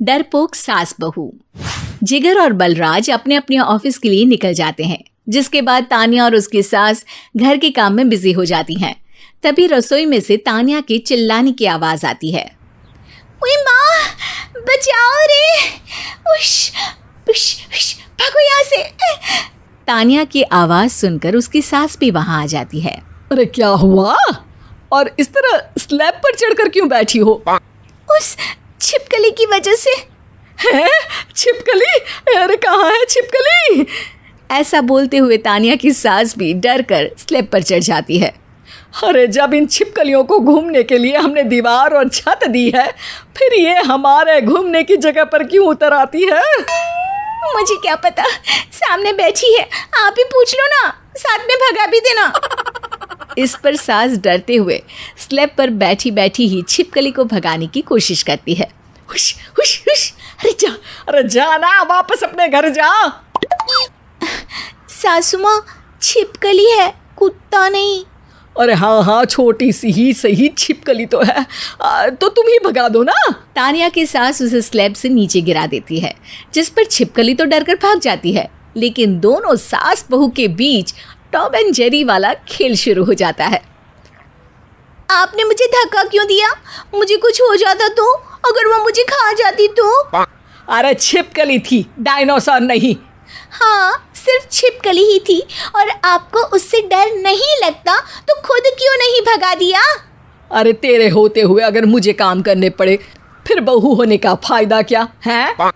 डरपोक सास बहू। जिगर और बलराज अपने अपने ऑफिस के लिए निकल जाते हैं, जिसके बाद तान्या और उसकी सास घर के काम में बिजी हो जाती हैं। तभी रसोई में से तान्या के चिल्लाने की आवाज आती है। ओए माँ, बचाओ रे! उश, उश, उश, भागो यहाँ से! तान्या की आवाज सुनकर उसकी सास भी वहां आ जाती है। अरे क्या हुआ? और इस तरह स्लैब पर चढ़कर क्यों बैठी हो? उस छिपकली की वजह से। है? छिपकली? अरे कहाँ है छिपकली? ऐसा बोलते हुए तान्या की सास भी डर कर स्लैब पर चढ़ जाती है। अरे जब इन छिपकलियों को घूमने के लिए हमने दीवार और छत दी है, फिर ये हमारे घूमने की जगह पर क्यों उतर आती है? मुझे क्या पता, सामने बैठी है, आप ही पूछ लो ना, साथ में भगा भी देना। इस पर सास डरते हुए स्लैब पर बैठी बैठी ही छिपकली को भगाने की कोशिश करती है। हुश, हुश, हुश, अरे जा ना, वापस अपने घर जा। सासू माँ, छिपकली है, कुत्ता नहीं। अरे हाँ, छोटी सी ही सही छिपकली तो है, तो तुम ही भगा दो ना। तान्या की सास उसे स्लैब से नीचे गिरा देती है, जिस पर छिपकली तो डरकर भाग जाती है। लेकिन दोनों सास बहू के बीच टॉम एंड जेरी वाला खेल शुरू हो जाता है। आपने मुझे धक्का क्यों दिया? मुझे कुछ हो जाता तो? अगर वो मुझे खा जाती तो? अरे छिपकली थी, डायनासोर नहीं। हाँ, सिर्फ छिपकली ही थी, और आपको उससे डर नहीं लगता तो खुद क्यों नहीं भगा दिया? अरे तेरे होते हुए अगर मुझे काम करने पड़े, फिर बहू होने का फायदा क्या है?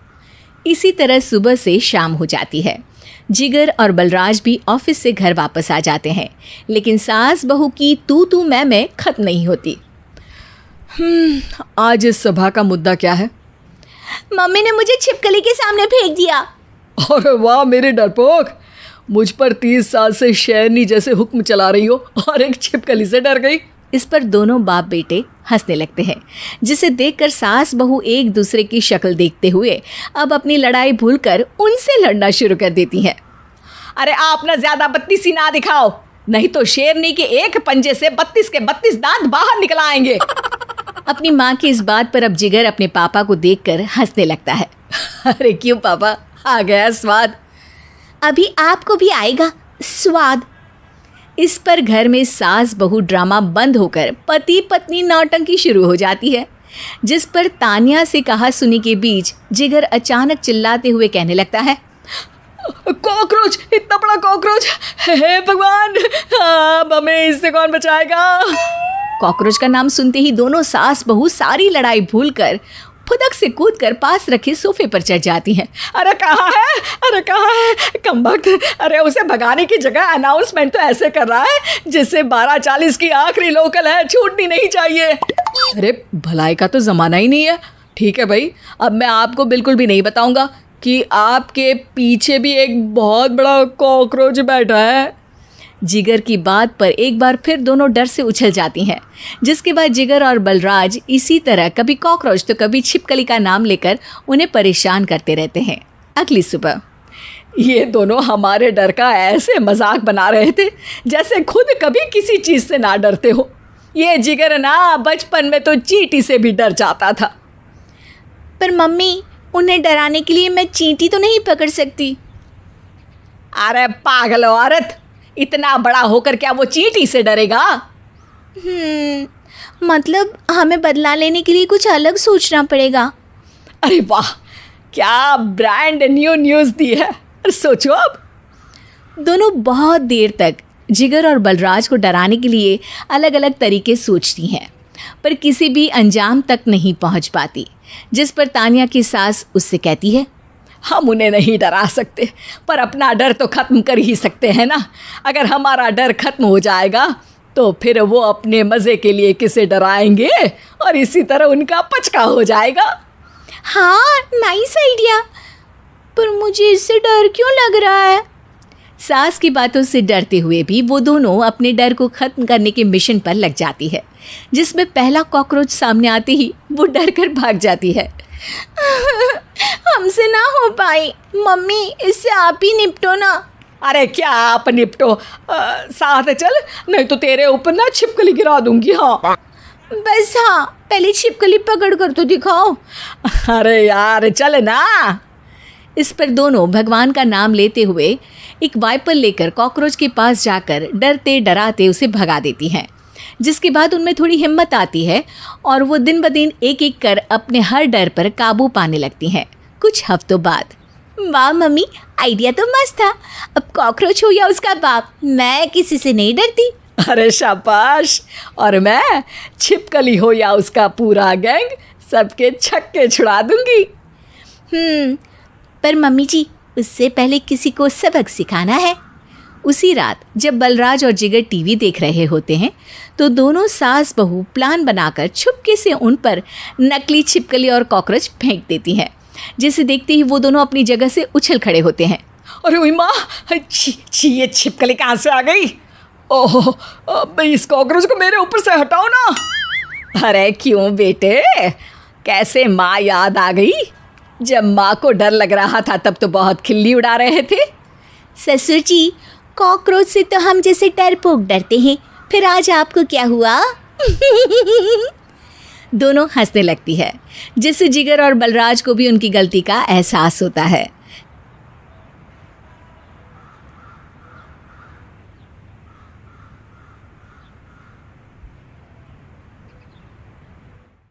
इसी तरह सुबह से शाम हो जाती है। जिगर और बलराज भी ऑफिस से घर वापस आ जाते हैं, लेकिन सास बहू की तू मैं खत्म नहीं होती। आज इस सभा का मुद्दा क्या है? मम्मी ने मुझे छिपकली के सामने फेंक दिया। अरे वाह मेरे डरपोक, मुझ पर 30 साल से शेरनी जैसे हुक्म चला रही हो और एक छिपकली से डर गई। इस पर दोनों बाप बेटे हंसने लगते हैं, जिसे देखकर सास बहू एक दूसरे की शक्ल देखते हुए अब अपनी लड़ाई भूलकर उनसे लड़ना शुरू कर देती हैं। अरे आप ना ज्यादा बत्तीसी ना दिखाओ, नहीं तो शेरनी के एक पंजे से 32 के 32 दांत बाहर निकल आएंगे। अपनी माँ की इस बात पर अब जिगर अपने पापा को देखकर हंसने लगता है। अरे क्यों पापा, आ गया स्वाद? अभी आपको भी आएगा स्वाद। इस पर घर में सास बहू ड्रामा बंद होकर पति पत्नी नौटंकी शुरू हो जाती है, जिस पर तान्या से कहा सुनी के बीच जिगर अचानक चिल्लाते हुए कहने लगता है। कॉकरोच, इतना बड़ा कॉकरोच! हे भगवान, अब हमें इससे कौन बचाएगा? कॉकरोच का नाम सुनते ही दोनों सास बहू सारी लड़ाई भूलकर फुदक से कूदकर पास रखे सोफे पर चढ़ जाती हैं। अरे कहाँ है? अरे कहाँ है कमबख्त? अरे उसे भगाने की जगह अनाउंसमेंट तो ऐसे कर रहा है जैसे 12:40 की आखिरी लोकल है, छूटनी नहीं चाहिए। अरे भलाई का तो ज़माना ही नहीं है। ठीक है भाई, अब मैं आपको बिल्कुल भी नहीं बताऊंगा कि आपके पीछे भी एक बहुत बड़ा कॉकरोच बैठा है। जिगर की बात पर एक बार फिर दोनों डर से उछल जाती हैं, जिसके बाद जिगर और बलराज इसी तरह कभी कॉकरोच तो कभी छिपकली का नाम लेकर उन्हें परेशान करते रहते हैं। अगली सुबह ये दोनों हमारे डर का ऐसे मजाक बना रहे थे जैसे खुद कभी किसी चीज़ से ना डरते हो। ये जिगर ना बचपन में तो चींटी से भी डर जाता था। पर मम्मी, उन्हें डराने के लिए मैं चींटी तो नहीं पकड़ सकती। अरे पागल औरत, इतना बड़ा होकर क्या वो चींटी से डरेगा? मतलब हमें बदला लेने के लिए कुछ अलग सोचना पड़ेगा। अरे वाह, क्या ब्रांड न्यू न्यूज़ दी है। सोचो अब। दोनों बहुत देर तक जिगर और बलराज को डराने के लिए अलग अलग तरीके सोचती हैं, पर किसी भी अंजाम तक नहीं पहुंच पाती, जिस पर तान्या की सास उससे कहती है। हम उन्हें नहीं डरा सकते, पर अपना डर तो ख़त्म कर ही सकते हैं ना। अगर हमारा डर ख़त्म हो जाएगा तो फिर वो अपने मज़े के लिए किसे डराएंगे और इसी तरह उनका पचका हो जाएगा। हाँ, नाइस आइडिया, पर मुझे इससे डर क्यों लग रहा है? सास की बातों से डरते हुए भी वो दोनों अपने डर को ख़त्म करने के मिशन पर लग जाती है, जिसमें पहला कॉकरोच सामने आते ही वो डर कर भाग जाती है। हमसे ना हो पाई मम्मी, इससे आप ही निपटो ना। अरे क्या आप निपटो, साथ चल, नहीं तो तेरे ऊपर ना छिपकली गिरा दूंगी। हाँ बस हाँ, पहले छिपकली पकड़ कर तो दिखाओ। अरे यार चल ना। इस पर दोनों भगवान का नाम लेते हुए एक वाइपर लेकर कॉकरोच के पास जाकर डरते डराते उसे भगा देती हैं, जिसके बाद उनमें थोड़ी हिम्मत आती है और वो दिन ब दिन एक एक कर अपने हर डर पर काबू पाने लगती हैं। कुछ हफ्तों बाद, वाह मम्मी, आइडिया तो मस्त था। अब कॉकरोच हो या उसका बाप, मैं किसी से नहीं डरती। अरे शाबाश। और मैं छिपकली हो या उसका पूरा गैंग, सबके छक्के छुड़ा दूंगी। पर मम्मी जी, उससे पहले किसी को सबक सिखाना है। उसी रात जब बलराज और जिगर टीवी देख रहे होते हैं तो दोनों सास बहू प्लान बनाकर छुपके से उन पर नकली छिपकली और कॉकरोच फेंक देती हैं, जिसे देखते ही वो दोनों अपनी जगह से उछल खड़े होते हैं। अरे ओए माँ, छी ये छिपकली कहाँ से आ गई? ओह, अब इस कॉकरोच को मेरे ऊपर से हटाओ ना। अरे क्यों बेटे, कैसे माँ याद आ गई? जब माँ को डर लग रहा था तब तो बहुत खिल्ली उड़ा रहे थे। ससुर जी, कॉकरोच से तो हम जैसे डरपोक डरते हैं, फिर आज आपको क्या हुआ? दोनों हंसने लगती है, जिससे जिगर और बलराज को भी उनकी गलती का एहसास होता है।